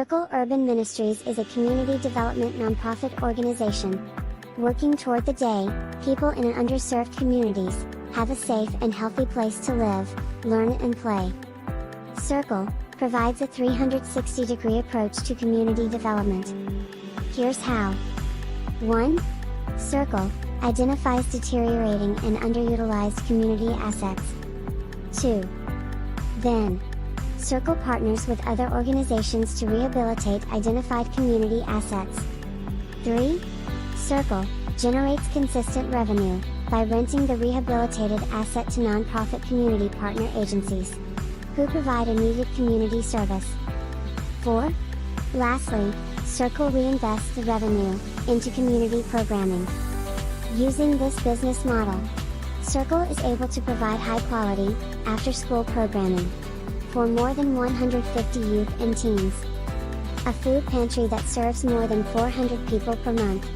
Circle Urban Ministries is a community development nonprofit organization working toward the day people in underserved communities have a safe and healthy place to live, learn and play. Circle provides a 360-degree approach to community development. Here's how. 1. Circle identifies deteriorating and underutilized community assets. 2. Then, Circle partners with other organizations to rehabilitate identified community assets. 3. Circle generates consistent revenue by renting the rehabilitated asset to nonprofit community partner agencies who provide a needed community service. 4. Lastly, Circle reinvests the revenue into community programming. Using this business model, Circle is able to provide high-quality, after-school programming for more than 150 youth and teens. A food pantry that serves more than 400 people per month.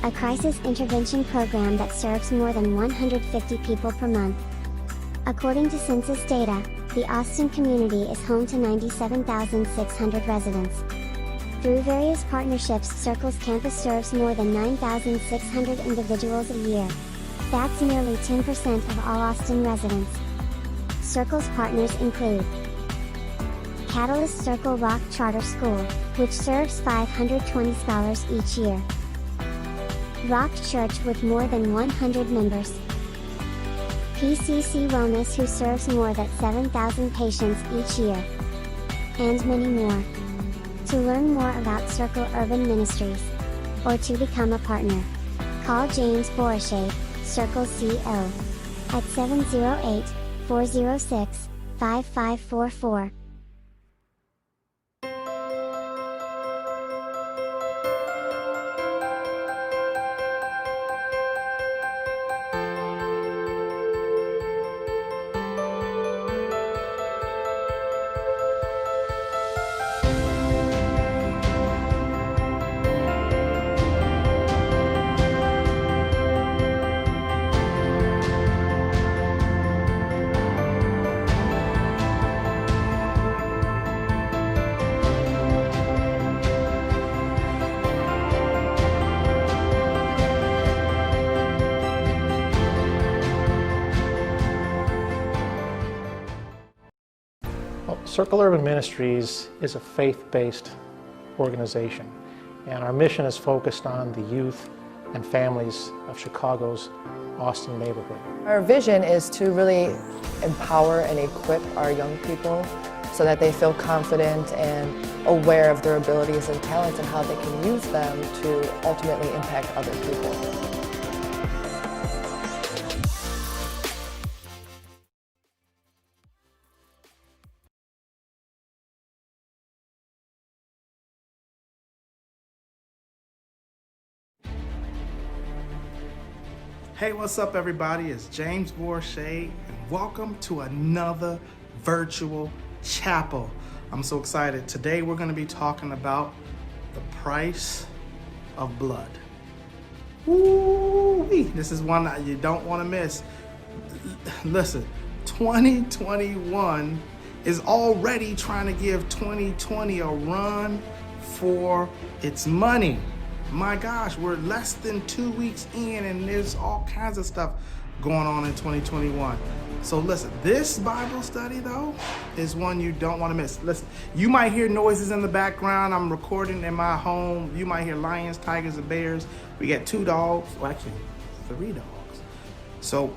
A crisis intervention program that serves more than 150 people per month. According to census data, the Austin community is home to 97,600 residents. Through various partnerships, Circle's campus serves more than 9,600 individuals a year. That's nearly 10% of all Austin residents. Circle's partners include Catalyst Circle Rock Charter School, which serves 520 scholars each year. Rock Church with more than 100 members. PCC Wellness, who serves more than 7,000 patients each year. And many more. To learn more about Circle Urban Ministries, or to become a partner, call James Borishay, Circle CO, at 708-406-5544. Circle Urban Ministries is a faith-based organization, and our mission is focused on the youth and families of Chicago's Austin neighborhood. Our vision is to really empower and equip our young people so that they feel confident and aware of their abilities and talents and how they can use them to ultimately impact other people. Hey, what's up everybody? It's James Borishay and welcome to another virtual chapel. I'm so excited. Today we're going to be talking about the price of blood. Woo-wee. This is one that you don't want to miss. Listen, 2021 is already trying to give 2020 a run for its money. My gosh, we're less than 2 weeks in and there's all kinds of stuff going on in 2021. So listen, this Bible study though is one you don't want to miss. Listen, you might hear noises in the background. I'm recording in my home. You might hear lions, tigers, and bears. We got 2 dogs, well actually 3 dogs. So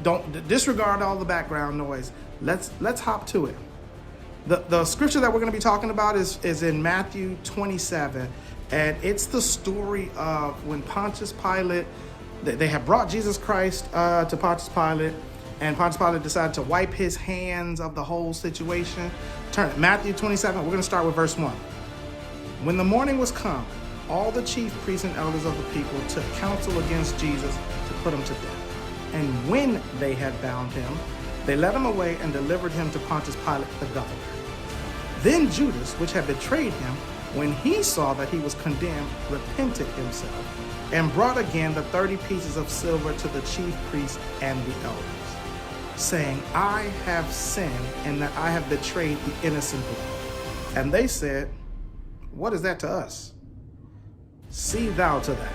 don't disregard all the background noise. Let's hop to it. The scripture that we're going to be talking about is in Matthew 27. And it's the story of when Pontius Pilate, they had brought Jesus Christ to Pontius Pilate, and Pontius Pilate decided to wipe his hands of the whole situation. Turn it, Matthew 27, we're going to start with verse 1. When the morning was come, all the chief priests and elders of the people took counsel against Jesus to put him to death. And when they had bound him, they led him away and delivered him to Pontius Pilate the governor. Then Judas, which had betrayed him, when he saw that he was condemned, repented himself, and brought again the 30 pieces of silver to the chief priests and the elders, saying, I have sinned in that I have betrayed the innocent blood. And they said, What is that to us? See thou to that.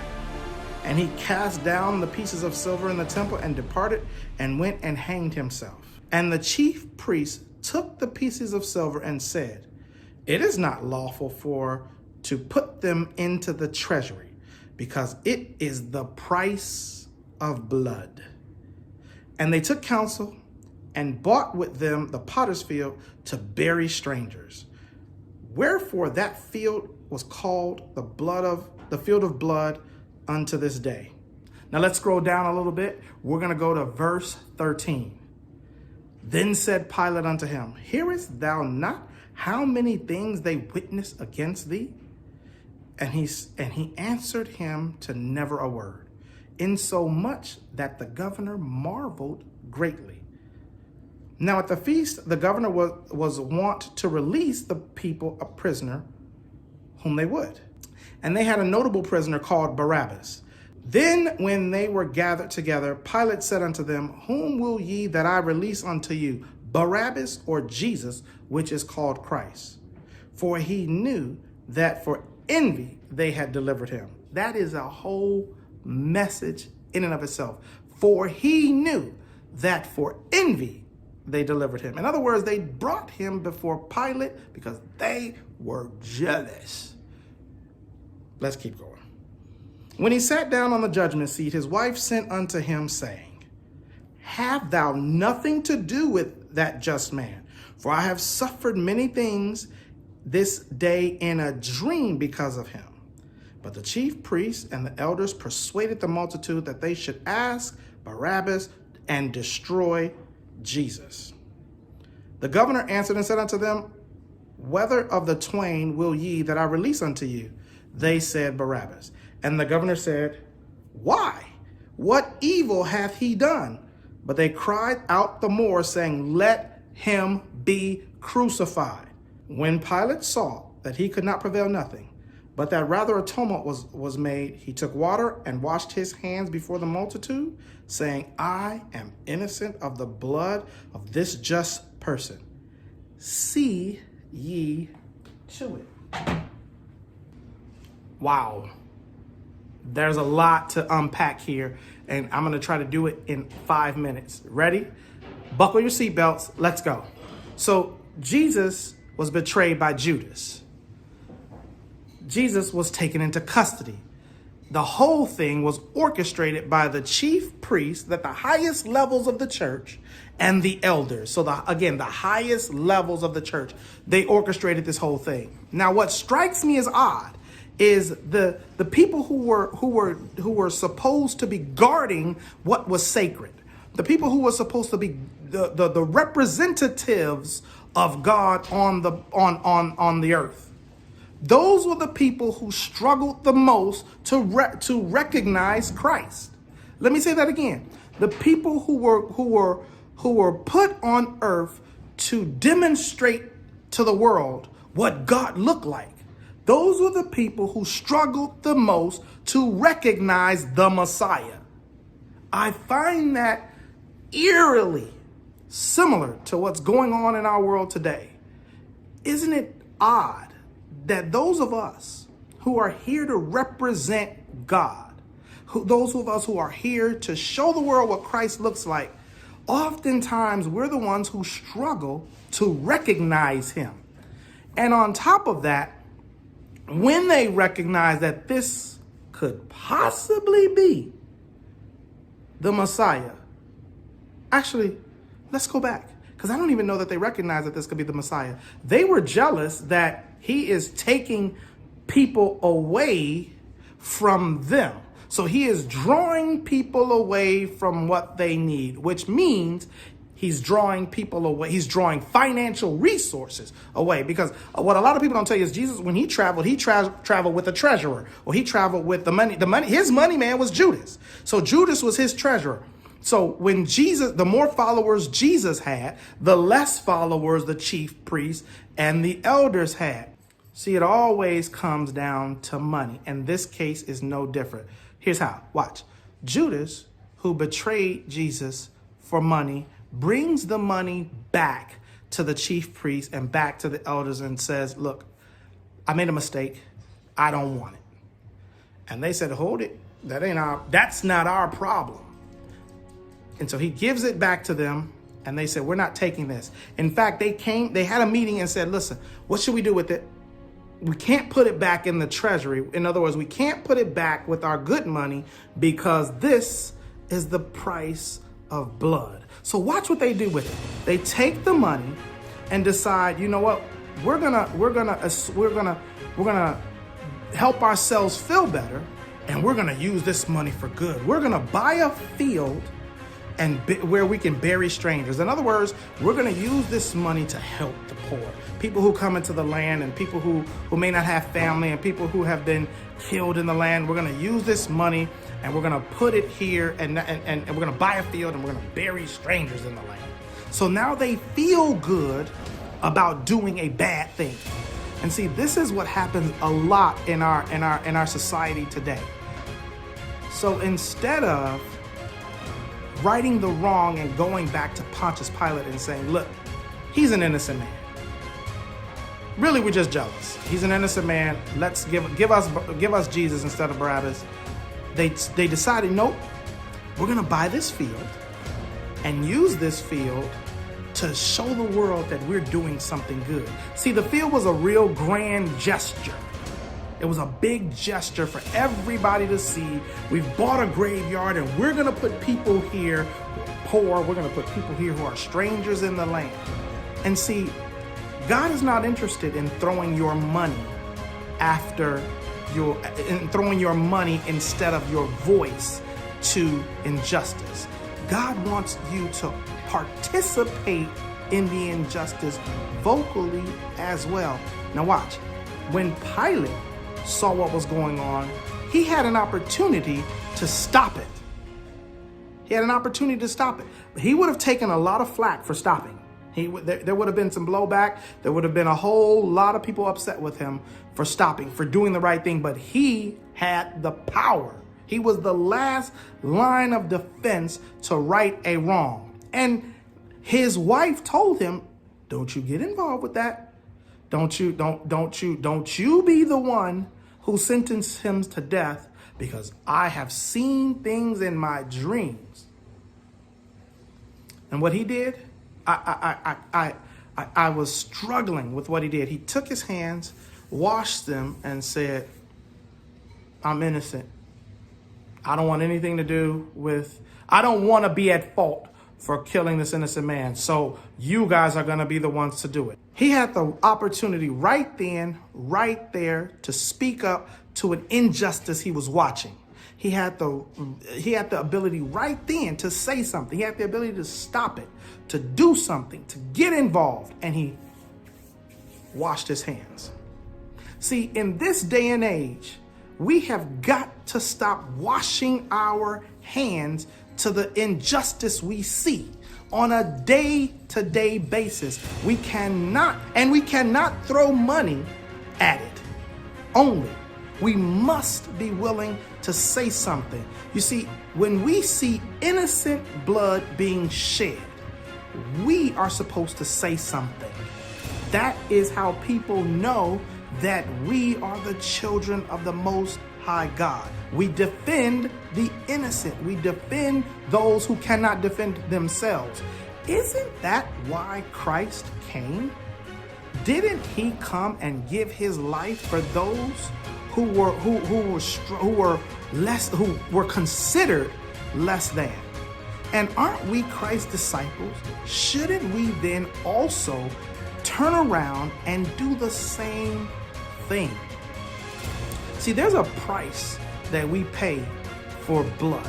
And he cast down the pieces of silver in the temple and departed and went and hanged himself. And the chief priest took the pieces of silver and said, it is not lawful to put them into the treasury, because it is the price of blood. And they took counsel and bought with them the potter's field to bury strangers. Wherefore that field was called the field of blood unto this day. Now let's scroll down a little bit. We're going to go to verse 13. Then said Pilate unto him, hearest thou not how many things they witness against thee? And he answered him to never a word, insomuch that the governor marveled greatly. Now at the feast, the governor was wont to release the people a prisoner whom they would. And they had a notable prisoner called Barabbas. Then when they were gathered together, Pilate said unto them, whom will ye that I release unto you, Barabbas or Jesus, which is called Christ? For he knew that for envy they had delivered him. That is a whole message in and of itself. For he knew that for envy they delivered him. In other words, they brought him before Pilate because they were jealous. Let's keep going. When he sat down on the judgment seat, his wife sent unto him, saying, have thou nothing to do with that just man? For I have suffered many things this day in a dream because of him. But the chief priests and the elders persuaded the multitude that they should ask Barabbas and destroy Jesus. The governor answered and said unto them, whether of the twain will ye that I release unto you? They said, Barabbas. And the governor said, why? What evil hath he done? But they cried out the more, saying, let him be crucified. When Pilate saw that he could not prevail nothing, but that rather a tumult was made, he took water and washed his hands before the multitude, saying, I am innocent of the blood of this just person. See ye to it. Wow. There's a lot to unpack here, and I'm going to try to do it in 5 minutes. Ready? Buckle your seatbelts. Let's go. So Jesus was betrayed by Judas. Jesus was taken into custody. The whole thing was orchestrated by the chief priests at the highest levels of the church and the elders. So the highest levels of the church, they orchestrated this whole thing. Now, what strikes me as odd is the people who were supposed to be guarding what was sacred, the people who were supposed to be the representatives of God on the earth. Those were the people who struggled the most to recognize Christ. Let me say that again. The people who were put on earth to demonstrate to the world what God looked like. Those were the people who struggled the most to recognize the Messiah. I find that eerily similar to what's going on in our world today. Isn't it odd that those of us who are here to represent God, those of us who are here to show the world what Christ looks like, oftentimes we're the ones who struggle to recognize him. And on top of that, when they recognize that this could possibly be the Messiah, actually, let's go back, because I don't even know that they recognize that this could be the Messiah. They were jealous that he is taking people away from them. So he is drawing people away from what they need, which means he's drawing people away. He's drawing financial resources away, because what a lot of people don't tell you is Jesus, when he traveled with a treasurer, or he traveled with the money. His money man was Judas. So Judas was his treasurer. So when Jesus, the more followers Jesus had, the less followers the chief priests and the elders had. See, it always comes down to money. And this case is no different. Here's how. Watch. Judas, who betrayed Jesus for money, brings the money back to the chief priest and back to the elders and says, look, I made a mistake. I don't want it. And they said, hold it. That's not our problem. And so he gives it back to them, and they said, we're not taking this. In fact, they had a meeting and said, listen, what should we do with it? We can't put it back in the treasury. In other words, we can't put it back with our good money because this is the price of blood. So watch what they do with it. They take the money and decide, you know what? We're gonna help ourselves feel better, and we're gonna use this money for good. We're gonna buy a field and where we can bury strangers. In other words, we're gonna use this money to help the poor. People who come into the land and people who may not have family and people who have been killed in the land. We're gonna use this money and we're gonna put it here and we're gonna buy a field and we're gonna bury strangers in the land. So now they feel good about doing a bad thing. And see, this is what happens a lot in our society today. So instead of righting the wrong and going back to Pontius Pilate and saying, look, he's an innocent man. Really, we're just jealous. He's an innocent man. Let's give us Jesus instead of Barabbas. They decided, nope, we're gonna buy this field and use this field to show the world that we're doing something good. See, the field was a real grand gesture. It was a big gesture for everybody to see. We've bought a graveyard and we're gonna put people here who are poor. We're gonna put people here who are strangers in the land. And see, God is not interested in throwing your money instead of your voice to injustice. God wants you to participate in the injustice vocally as well. Now watch, when Pilate saw what was going on, he had an opportunity to stop it. He had an opportunity to stop it. But he would have taken a lot of flack for stopping. There would have been some blowback. There would have been a whole lot of people upset with him for stopping, for doing the right thing. But he had the power. He was the last line of defense to right a wrong. And his wife told him, don't you get involved with that. Don't you be the one who sentenced him to death, because I have seen things in my dreams. And what he did, I was struggling with what he did. He took his hands, washed them, and said, I'm innocent. I don't want anything to do with, I don't want to be at fault for killing this innocent man. So you guys are going to be the ones to do it. He had the opportunity right then, right there, to speak up to an injustice he was watching. He had the ability right then to say something. He had the ability to stop it, to do something, to get involved, and he washed his hands. See, in this day and age, we have got to stop washing our hands to the injustice we see on a day-to-day basis. We cannot throw money at it only. We must be willing to say something. You see, when we see innocent blood being shed, we are supposed to say something. That is how people know that we are the children of the Most High God. We defend the innocent. We defend those who cannot defend themselves. Isn't that why Christ came? Didn't he come and give his life for those who were considered less than? And aren't we Christ's disciples? Shouldn't we then also turn around and do the same thing? See, there's a price that we pay for blood.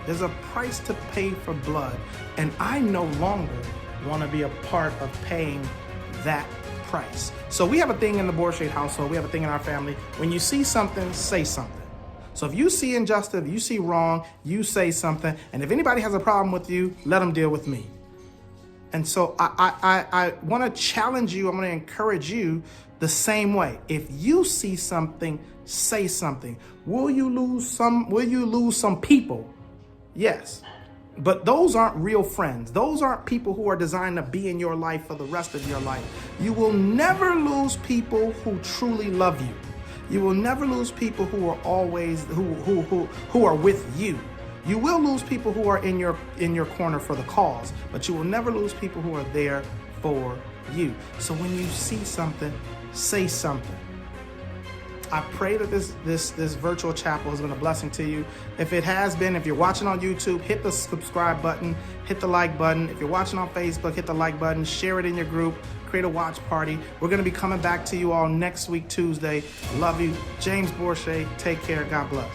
There's a price to pay for blood. And I no longer want to be a part of paying that price. So we have a thing in the Borshade household. We have a thing in our family. When you see something, say something. So if you see injustice, if you see wrong, you say something. And if anybody has a problem with you, let them deal with me. And so I want to challenge you. I'm going to encourage you the same way. If you see something, say something. Will you lose some people? Yes. But those aren't real friends. Those aren't people who are designed to be in your life for the rest of your life. You will never lose people who truly love you. You will never lose people who are always who are with you. You will lose people who are in your corner for the cause, but you will never lose people who are there for you. So when you see something, say something. I pray that this virtual chapel has been a blessing to you. If it has been, if you're watching on YouTube, hit the subscribe button, hit the like button. If you're watching on Facebook, hit the like button, share it in your group, create a watch party. We're going to be coming back to you all next week, Tuesday. Love you. James Bourche, take care. God bless.